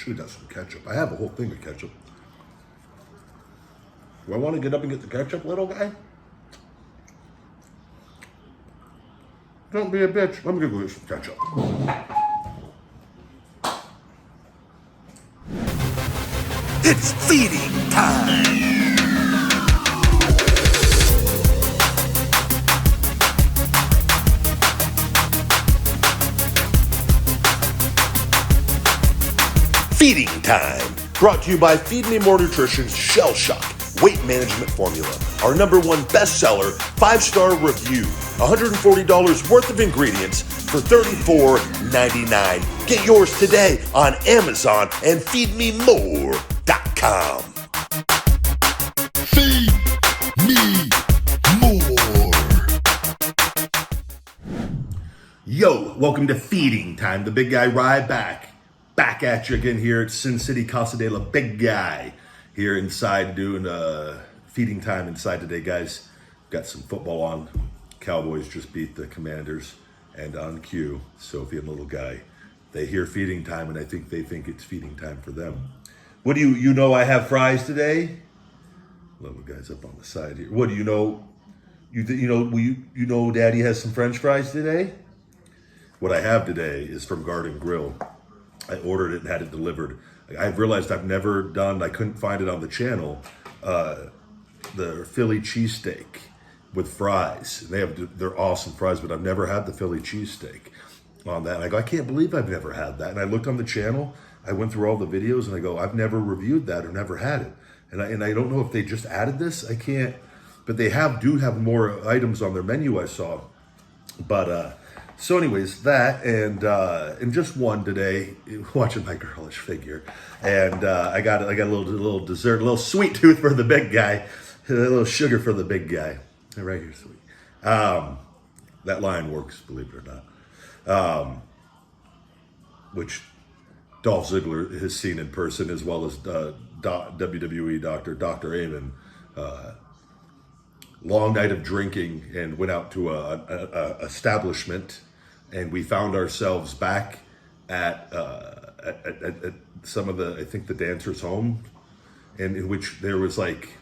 Should have got some ketchup. I have a whole thing of ketchup. Do I want to get up and get the ketchup, little guy? Don't be a bitch. Let me go get some ketchup. It's feeding time! Feeding Time, brought to you by Feed Me More Nutrition's Shell Shock Weight Management Formula, our #1 bestseller, 5-star review, $140 worth of ingredients for $34.99. Get yours today on Amazon and feedmemore.com. Feed me more. Yo, welcome to Feeding Time. The big guy Ryback. Back at you again here at Sin City Casa de la Big Guy here inside doing feeding time inside today, guys. Got some football on. Cowboys just beat the Commanders, and on cue, Sophie and little guy, they hear feeding time and I think they think it's feeding time for them. What do you know? I have fries today. Little guy's up on the side here. What do you know? You know Daddy has some French fries today. What I have today is from Garden Grill. I ordered it and had it delivered. I realized I've never done, I couldn't find it on the channel, the Philly cheesesteak with fries. They're awesome fries, but I've never had the Philly cheesesteak on that. And I go, I can't believe I've never had that. And I looked on the channel, I went through all the videos and I go, I've never reviewed that or never had it. And I don't know if they just added this, I can't, but they do have more items on their menu I saw. But, so anyways, that and just one today, watching my girlish figure, and I got a little dessert, a little sweet tooth for the big guy, a little sugar for the big guy, right here, sweet. That line works, believe it or not, which Dolph Ziggler has seen in person, as well as WWE Dr. Amen. Long night of drinking, and went out to a establishment. And we found ourselves back at some of the, I think, the dancers' home, and in which there was like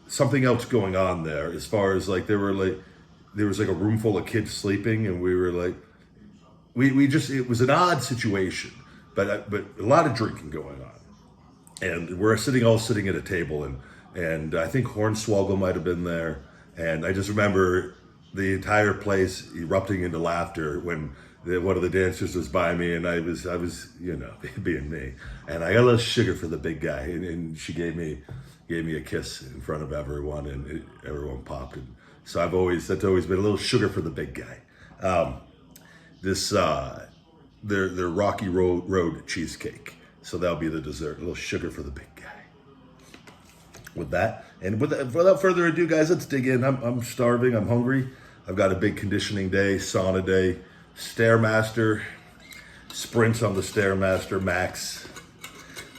something else going on there, as far as like there was like a room full of kids sleeping, and we were like, it was an odd situation, but a lot of drinking going on, and we're all sitting at a table, and I think Hornswoggle might have been there, and I just remember the entire place erupting into laughter when one of the dancers was by me, and I was, being me, and I got a little sugar for the big guy, and she gave me a kiss in front of everyone, and everyone popped, and so that's always been a little sugar for the big guy. Their Rocky Road cheesecake, so that'll be the dessert, a little sugar for the big guy. With that, and without further ado, guys, let's dig in. I'm starving, I'm hungry. I've got a big conditioning day, sauna day, Stairmaster, sprints on the Stairmaster Max.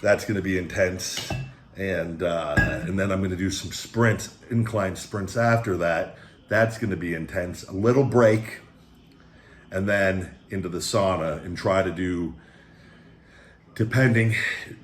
That's going to be intense, and then I'm going to do some sprints, incline sprints after that. That's going to be intense. A little break, and then into the sauna and try to do, depending,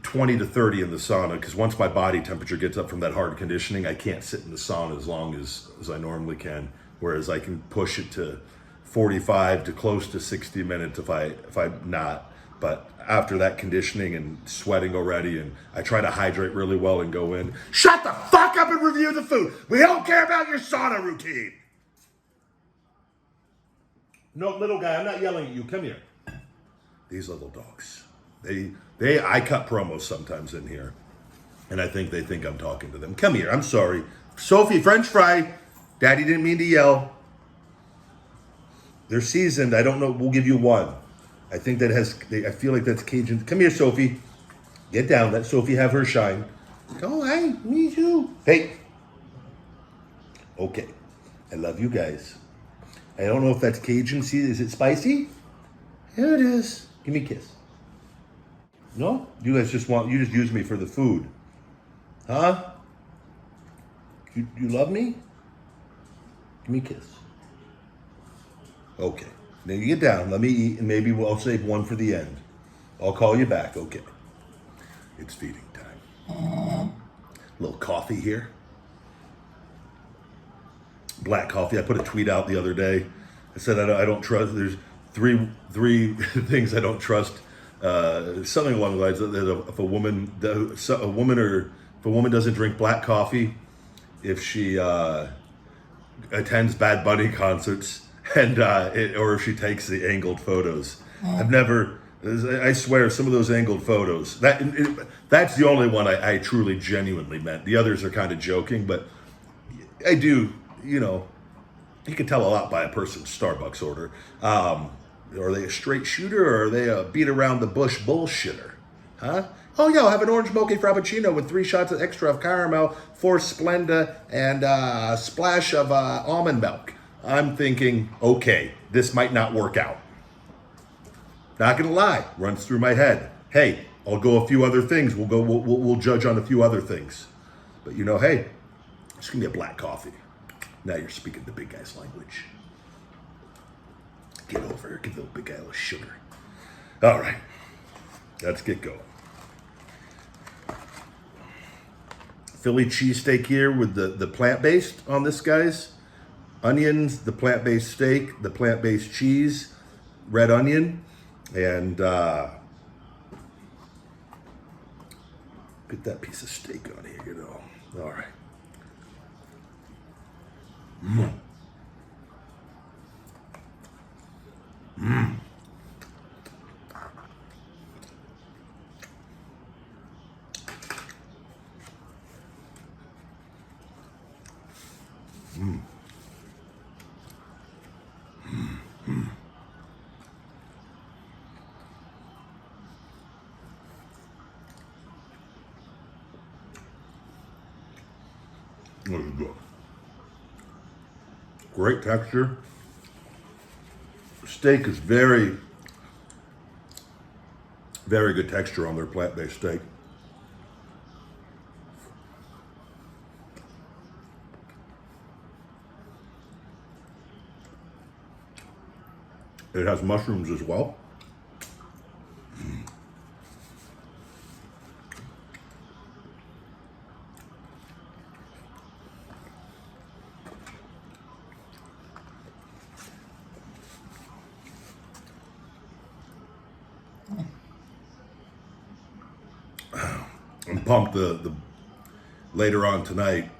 20 to 30 in the sauna, because once my body temperature gets up from that hard conditioning, I can't sit in the sauna as long as I normally can. Whereas I can push it to 45 to close to 60 minutes if I'm not. But after that conditioning and sweating already, and I try to hydrate really well and go in. Shut the fuck up and review the food. We don't care about your sauna routine. No, little guy, I'm not yelling at you. Come here. These little dogs. I cut promos sometimes in here, and I think they think I'm talking to them. Come here. I'm sorry. Sophie, French fry. Daddy didn't mean to yell. They're seasoned. I don't know. We'll give you one. I think I feel like that's Cajun. Come here, Sophie. Get down. Let Sophie have her shine. Oh, hey, me too. Hey. Okay. I love you guys. I don't know if that's Cajun. See, is it spicy? Here it is. Give me a kiss. No? You guys just use me for the food. Huh? You love me? Give me a kiss. Okay. Now you get down. Let me eat, and maybe I'll save one for the end. I'll call you back. Okay. It's feeding time. A little coffee here. Black coffee. I put a tweet out the other day. I said I don't trust. There's three things I don't trust. Something along the lines that if a woman doesn't drink black coffee, if she attends Bad Bunny concerts, and or if she takes the angled photos. I swear, some of those angled photos. That's the only one I truly genuinely meant. The others are kind of joking, but I do. You can tell a lot by a person's Starbucks order. Are they a straight shooter or are they a beat around the bush bullshitter? Huh? Oh yeah, I'll have an orange mocha frappuccino with 3 shots of extra of caramel, 4 Splenda, and a splash of almond milk. I'm thinking, okay, this might not work out. Not gonna lie, runs through my head. Hey, I'll go a few other things. We'll judge on a few other things. But hey, it's gonna be a black coffee. Now you're speaking the big guy's language. Get over here, give the big guy a little sugar. All right, let's get going. Philly cheesesteak here with the plant-based on this, guys. Onions, the plant-based steak, the plant-based cheese, red onion, and get that piece of steak on here, All right. Mmm. Mmm. Mmm. Mmm. This is good. Great texture. Steak is very, very good texture on their plant-based steak. It has mushrooms as well. I'm pumped. The later on tonight,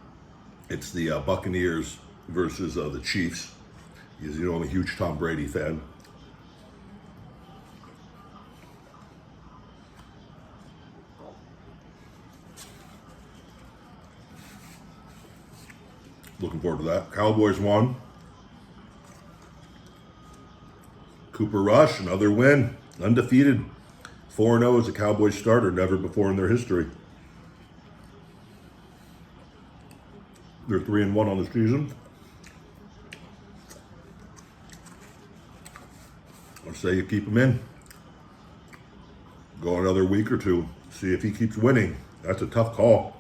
it's the Buccaneers versus the Chiefs. Because I'm a huge Tom Brady fan. Looking forward to that. Cowboys won. Cooper Rush, another win. Undefeated. 4-0 as a Cowboys starter, never before in their history. They're 3-1 on the season. I say you keep him in. Go another week or two. See if he keeps winning. That's a tough call.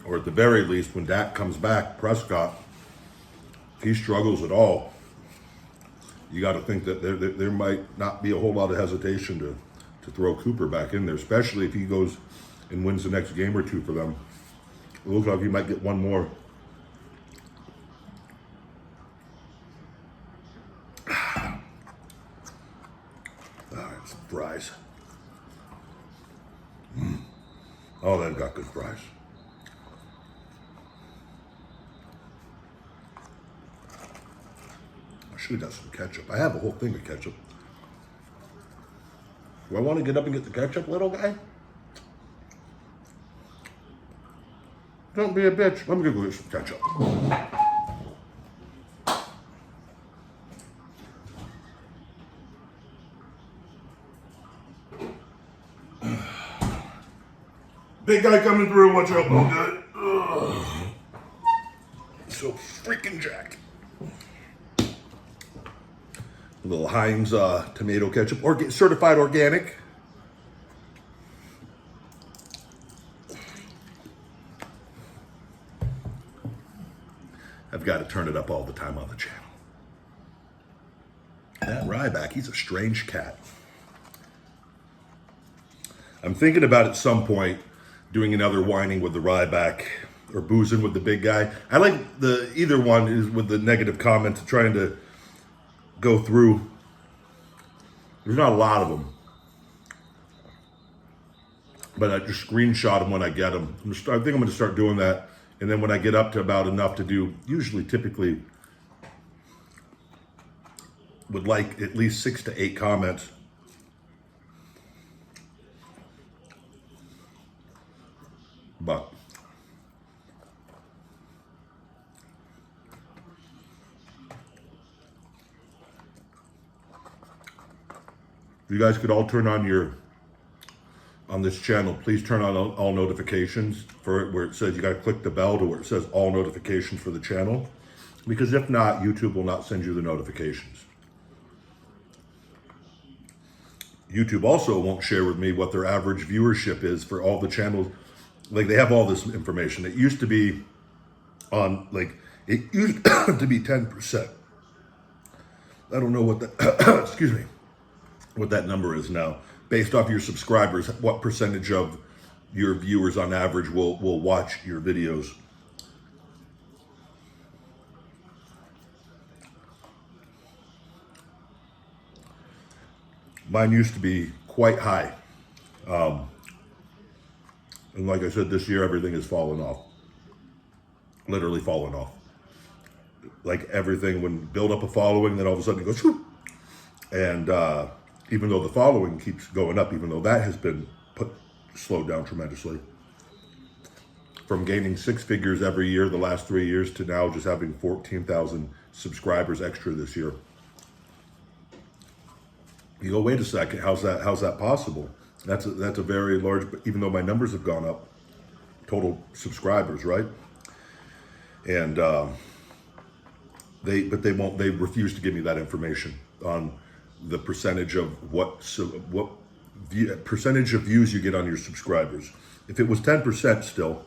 Or at the very least, when Dak comes back, Prescott, if he struggles at all, you got to think that there might not be a whole lot of hesitation to throw Cooper back in there, especially if he goes and wins the next game or two for them. It looks like he might get one more. All right, some fries. Oh, they've got good fries. I should have got some ketchup. I have a whole thing of ketchup. Do I want to get up and get the ketchup, little guy? Don't be a bitch. Let me go get some ketchup. Big guy coming through. Watch out, little guy. So freaking jacked. A little Heinz tomato ketchup, certified organic. I've got to turn it up all the time on the channel. That Ryback, he's a strange cat. I'm thinking about at some point doing another whining with the Ryback or boozing with the big guy. I like either one is with the negative comments, trying to go through. There's not a lot of them, but I just screenshot them when I get them. I think I'm going to start doing that. And then when I get up to about enough to do, typically would like at least 6 to 8 comments. But if you guys could all turn on on this channel, please turn on all notifications for it, where it says you got to click the bell to where it says all notifications for the channel, because if not, YouTube will not send you the notifications. YouTube also won't share with me what their average viewership is for all the channels. Like, they have all this information. It used to be on, like, it used to be 10%. I don't know what that, excuse me, what that number is now. Based off your subscribers, what percentage of your viewers on average will watch your videos. Mine used to be quite high. And like I said, this year, everything has fallen off. Literally fallen off. Like everything, when build up a following, then all of a sudden it goes, whoop. And even though the following keeps going up, even though that has been slowed down tremendously. From gaining 6 figures every year the last 3 years to now just having 14,000 subscribers extra this year. You go, wait a second, how's that possible? That's a very large, even though my numbers have gone up, total subscribers, right? And they refuse to give me that information on the percentage of percentage of views you get on your subscribers. If it was 10% still,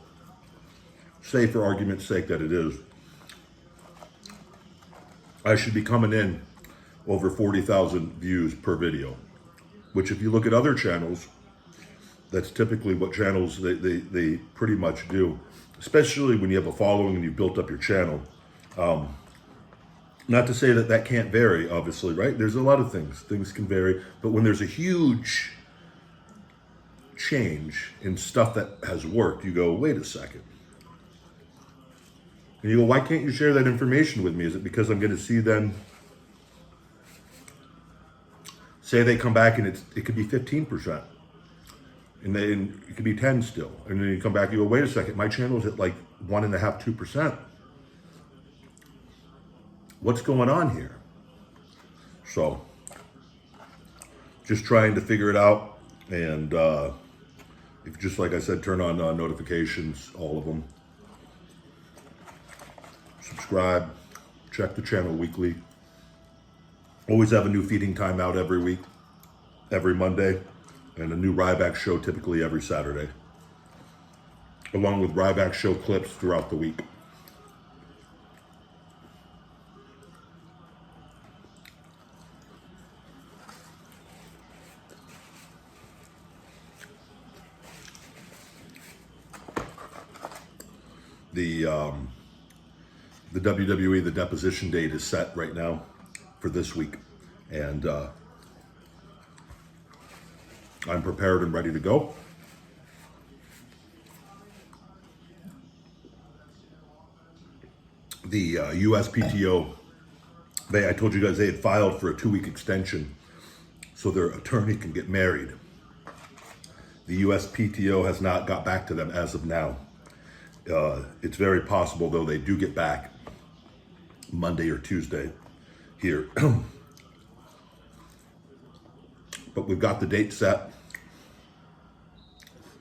say for argument's sake that it is, I should be coming in over 40,000 views per video, which if you look at other channels, that's typically what channels they pretty much do, especially when you have a following and you've built up your channel. Not to say that can't vary, obviously, right? There's a lot of things can vary, but when there's a huge change in stuff that has worked, you go, wait a second. And you go, why can't you share that information with me? Is it because I'm going to see then, say they come back and it could be 15%, and then it could be 10 still, and then you come back, you go, wait a second, my channel's at like 1.5%, 2%. What's going on here? So, just trying to figure it out, and if just like I said, turn on notifications, all of them. Subscribe, check the channel weekly. Always have a new feeding time out every week, every Monday, and a new Ryback show typically every Saturday, along with Ryback show clips throughout the week. The WWE, the deposition date is set right now for this week, and I'm prepared and ready to go. The USPTO, I told you guys they had filed for a 2-week extension so their attorney can get married. The USPTO has not got back to them as of now. It's very possible, though, they do get back Monday or Tuesday here. But we've got the date set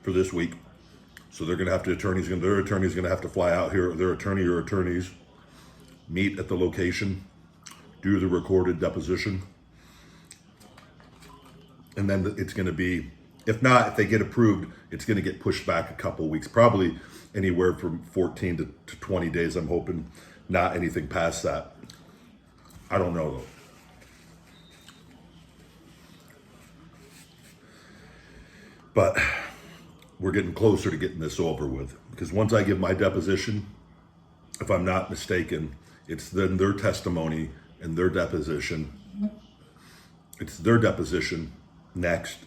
for this week. So they're going to have to, their attorney's going to have to fly out here, their attorney or attorneys, meet at the location, do the recorded deposition. And then it's going to be, if they get approved, it's going to get pushed back a couple weeks, probably anywhere from 14 to 20 days, I'm hoping. not anything past that. I don't know though. But we're getting closer to getting this over with, because once I give my deposition, if I'm not mistaken, it's then their testimony and their deposition. It's their deposition next,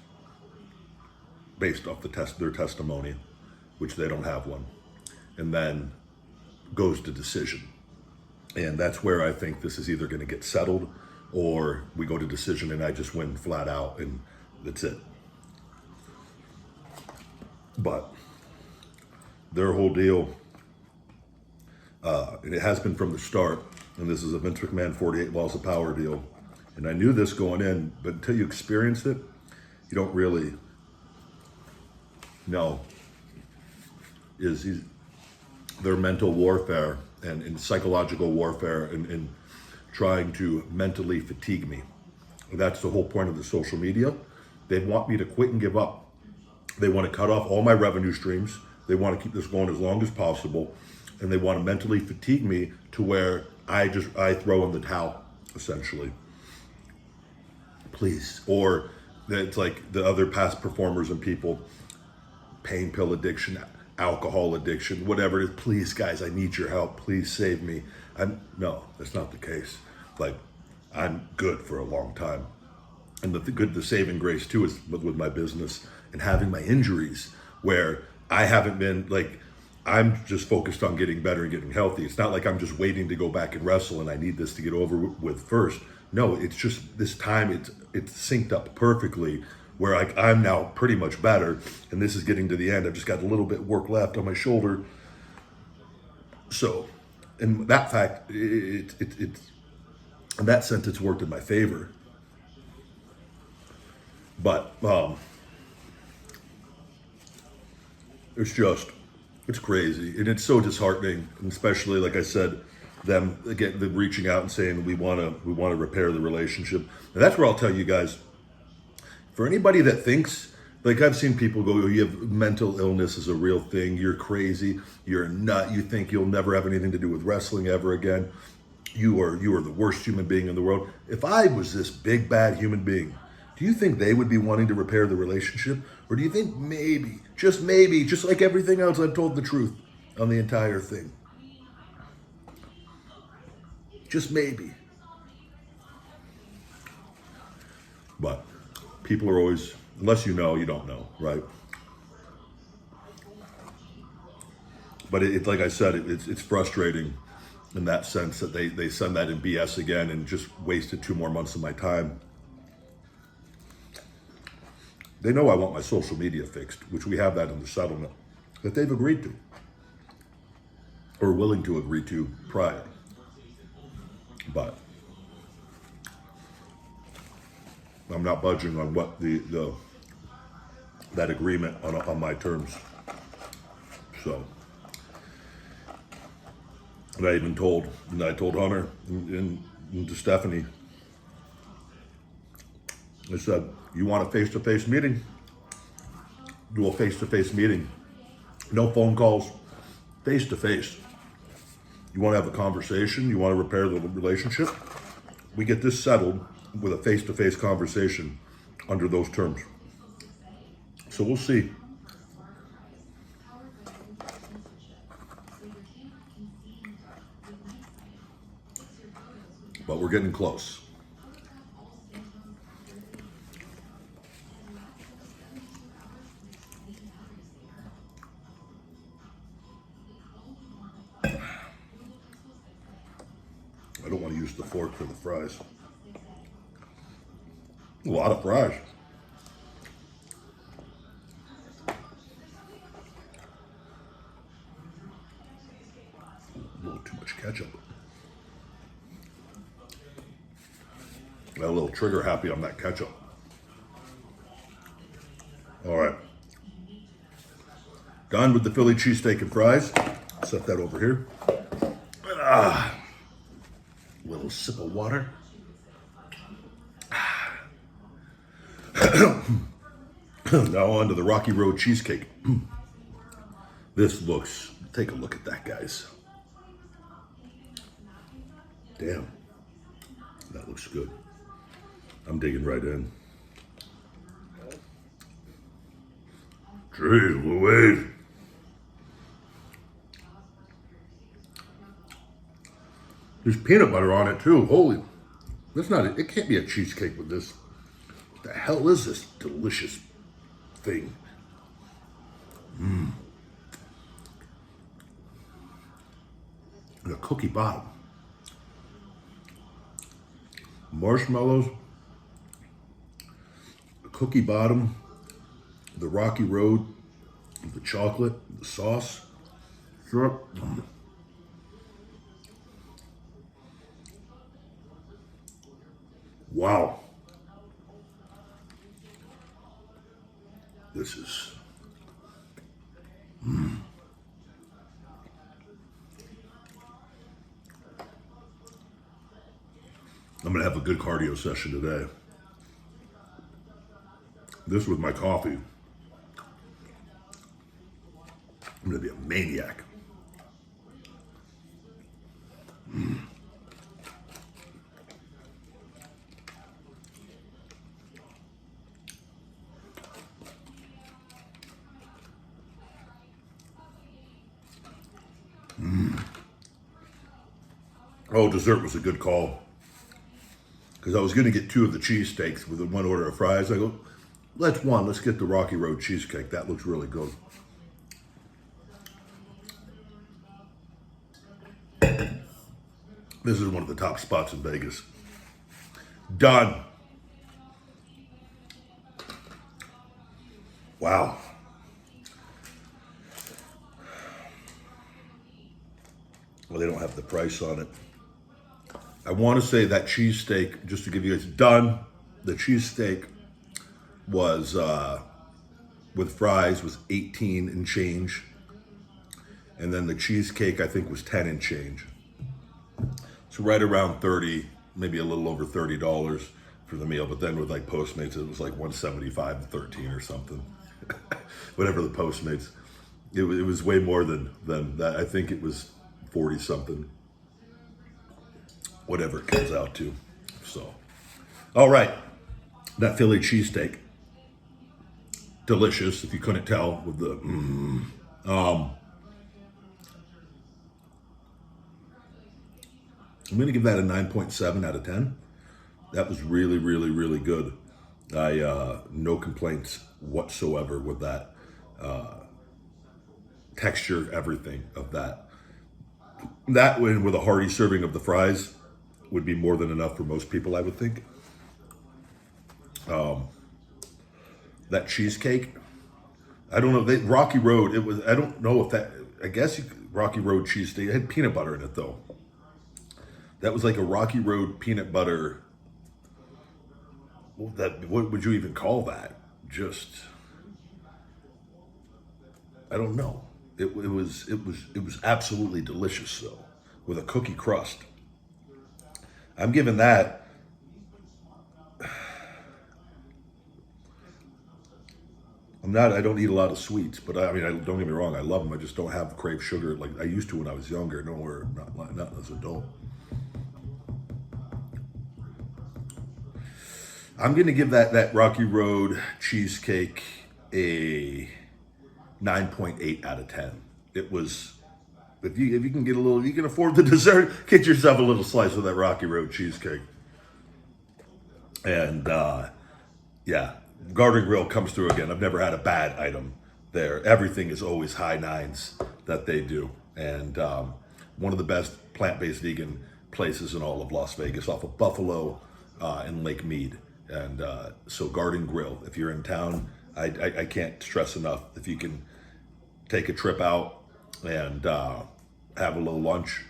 based off their testimony, which they don't have one, and then goes to decision. And that's where I think this is either going to get settled, or we go to decision and I just win flat out, and that's it. But their whole deal, and it has been from the start, and this is a Vince McMahon 48 Laws of Power deal. And I knew this going in, but until you experience it, you don't really know. Their mental warfare and psychological warfare and trying to mentally fatigue me. That's the whole point of the social media. They want me to quit and give up. They want to cut off all my revenue streams. They want to keep this going as long as possible. And they want to mentally fatigue me to where I throw in the towel, essentially. Please. Or it's like the other past performers and people, pain pill addiction, alcohol addiction, whatever it is. Please, guys, I need your help. Please save me. No, that's not the case. Like, I'm good for a long time. And the saving grace too is with my business and having my injuries, where I haven't been like, I'm just focused on getting better and getting healthy. It's not like I'm just waiting to go back and wrestle and I need this to get over with first. No, it's just this time it's synced up perfectly, where I'm now pretty much better, and this is getting to the end. I've just got a little bit work left on my shoulder. So, in that fact, it's in that sense, it's worked in my favor. But it's crazy, and it's so disheartening, and especially, like I said, them reaching out and saying we want to repair the relationship. And that's where I'll tell you guys, for anybody that thinks, like I've seen people go, you have mental illness is a real thing, you're crazy, you're a nut, you think you'll never have anything to do with wrestling ever again, you are the worst human being in the world. If I was this big bad human being, do you think they would be wanting to repair the relationship? Or do you think maybe, just like everything else, I've told the truth on the entire thing? Just maybe. But people are always, unless you know, you don't know, right? But it's like I said, it's frustrating in that sense that they send that in BS again and just wasted 2 more months of my time. They know I want my social media fixed, which we have that in the settlement that they've agreed to, or willing to agree to prior. But I'm not budging on what that agreement on my terms. So, and I told Hunter and to Stephanie, I said, you want a face-to-face meeting? Do a face-to-face meeting. No phone calls, face-to-face. You want to have a conversation? You want to repair the relationship? We get this settled with a face-to-face conversation under those terms. So we'll see. But we're getting close. I don't want to use the fork for the fries. A lot of fries. A little too much ketchup. Got a little trigger happy on that ketchup. All right. Done with the Philly cheesesteak and fries. Set that over here. Little sip of water. Now on to the Rocky Road cheesecake. This looks, take a look at that, guys. Damn, that looks good. I'm digging right in. Jeez Louise. There's peanut butter on it too. Holy, that's not it. It can't be a cheesecake with this. What the hell is this delicious thing? And a cookie bottom. Marshmallows, a cookie bottom, the Rocky Road, the chocolate, the sauce, syrup. Wow. This is. I'm gonna have a good cardio session today. This with my coffee. I'm gonna be a maniac. Oh, dessert was a good call. Because I was going to get 2 of the cheesesteaks with 1 order of fries. I go, let's get the Rocky Road cheesecake. That looks really good. This is one of the top spots in Vegas. Done. Wow. Well, they don't have the price on it. I want to say that cheesesteak, just to give you guys, done. The cheesesteak was, with fries, was 18 and change. And then the cheesecake, I think, was 10 and change. So right around 30, maybe a little over $30 for the meal. But then with like Postmates, it was like 175 and 13 or something. Whatever the Postmates. It was way more than that. I think it was 40 something. Whatever it comes out to. So, all right, that Philly cheesesteak, delicious. If you couldn't tell with the, I'm gonna give that a 9.7 out of 10. That was really, really, really good. No complaints whatsoever with that. Texture, everything of that. That one with a hearty serving of the fries would be more than enough for most people, I would think. That cheesecake, I don't know. Rocky Road, it was. I don't know if that. I guess Rocky Road cheesesteak. It had peanut butter in it though. That was like a Rocky Road peanut butter. Well, what would you even call that? Just, I don't know. It was absolutely delicious though, with a cookie crust. I'm giving that I don't eat a lot of sweets, but I mean, don't get me wrong, I love them. I just don't have crave sugar like I used to when I was younger. Nowhere, not as an adult. I'm gonna give that Rocky Road cheesecake a 9.8 out of 10. It was, if you can get a little, you can afford the dessert, get yourself a little slice of that Rocky Road cheesecake. And yeah, Garden Grill comes through again. I've never had a bad item there. Everything is always high nines that they do. And one of the best plant-based vegan places in all of Las Vegas, off of Buffalo and Lake Mead. And so Garden Grill, if you're in town, I can't stress enough, if you can take a trip out and have a little lunch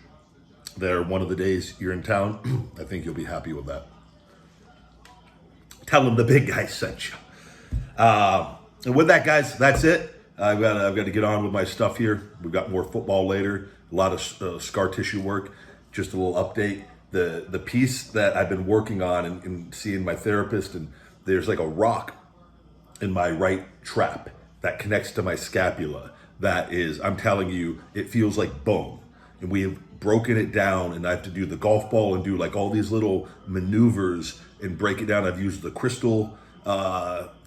there one of the days you're in town, I think you'll be happy with that. Tell them the big guy sent you. And with that, guys, that's it. I've got to get on with my stuff here. We've got more football later, a lot of scar tissue work. Just a little update. The piece that I've been working on and seeing my therapist, and there's like a rock in my right trap that connects to my scapula. That is, I'm telling you, it feels like bone. And we have broken it down, and I have to do the golf ball and do like all these little maneuvers and break it down. I've used the crystal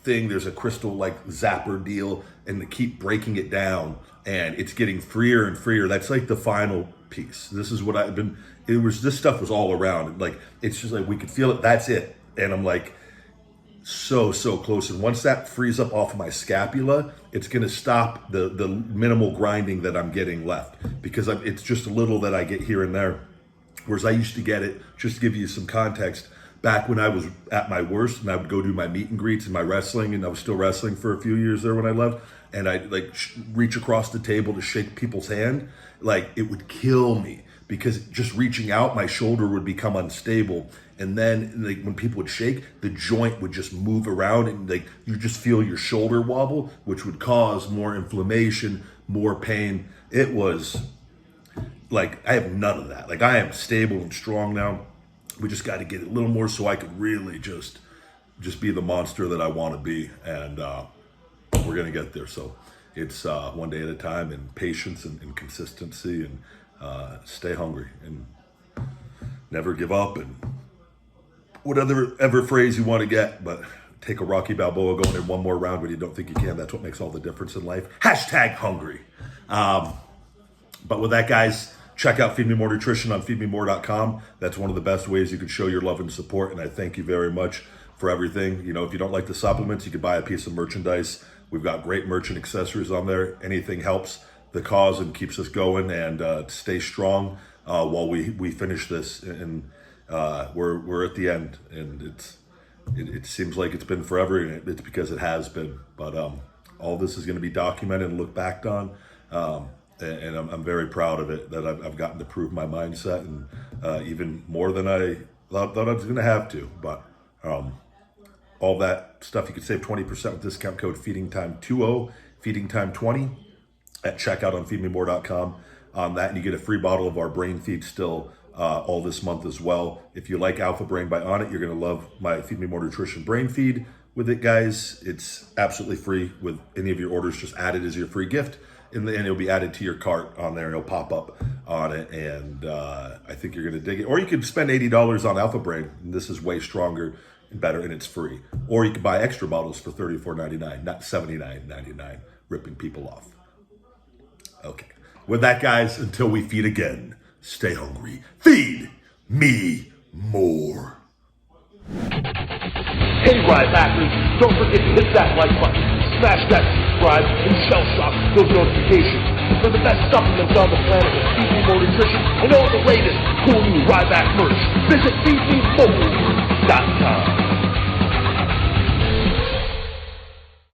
thing. There's a crystal like zapper deal, and to keep breaking it down, and it's getting freer and freer. That's like the final piece. This is what I've been. This stuff was all around. Like, it's just like we could feel it. That's it. And I'm like, so close. And once that frees up off of my scapula, it's going to stop the minimal grinding that I'm getting left, because it's just a little that I get here and there. Whereas I used to get it, just to give you some context, back when I was at my worst and I would go do my meet and greets and my wrestling, and I was still wrestling for a few years there when I left, and I'd like reach across the table to shake people's hand, like it would kill me, because just reaching out, my shoulder would become unstable. And then like when people would shake, the joint would just move around, and like you just feel your shoulder wobble, which would cause more inflammation, more pain. It was like, I have none of that. Like, I am stable and strong now. We just got to get a little more so I could really just be the monster that I want to be. And we're going to get there. So it's one day at a time, and patience and consistency, and stay hungry and never give up, and whatever phrase you want to get, but take a Rocky Balboa going in one more round when you don't think you can. That's what makes all the difference in life. #hungry. But with that, guys, check out Feed Me More Nutrition on feedmemore.com. That's one of the best ways you can show your love and support, and I thank you very much for everything. You know, if you don't like the supplements, you could buy a piece of merchandise. We've got great merch and accessories on there. Anything helps the cause and keeps us going, and stay strong while we finish this. And we're at the end, and it seems like it's been forever, and it's because it has been. But all this is going to be documented and looked back on, and I'm very proud of it, that I've gotten to prove my mindset, and even more than I thought I was going to have to. But all that stuff, you can save 20% with discount code FeedingTime20, FeedingTime20 at checkout on feedmemore.com. On that, and you get a free bottle of our brain feed still all this month as well. If you like Alpha Brain by Onnit, you're going to love my Feed Me More Nutrition brain feed with it, guys. It's absolutely free with any of your orders. Just add it as your free gift, and it'll be added to your cart on there, and it'll pop up on it. And I think you're going to dig it. Or you could spend $80 on Alpha Brain, and this is way stronger and better, and it's free. Or you can buy extra bottles for $34.99, not $79.99, ripping people off. Okay. With that, guys, until we feed again, stay hungry. Feed me more. Hey, Ryback Reeves, don't forget to hit that like button, smash that subscribe, and shell shock those notifications. For the best supplements on the planet with Feed Me More Nutrition and all the latest cool new Ryback merch, visit feedmemore.com.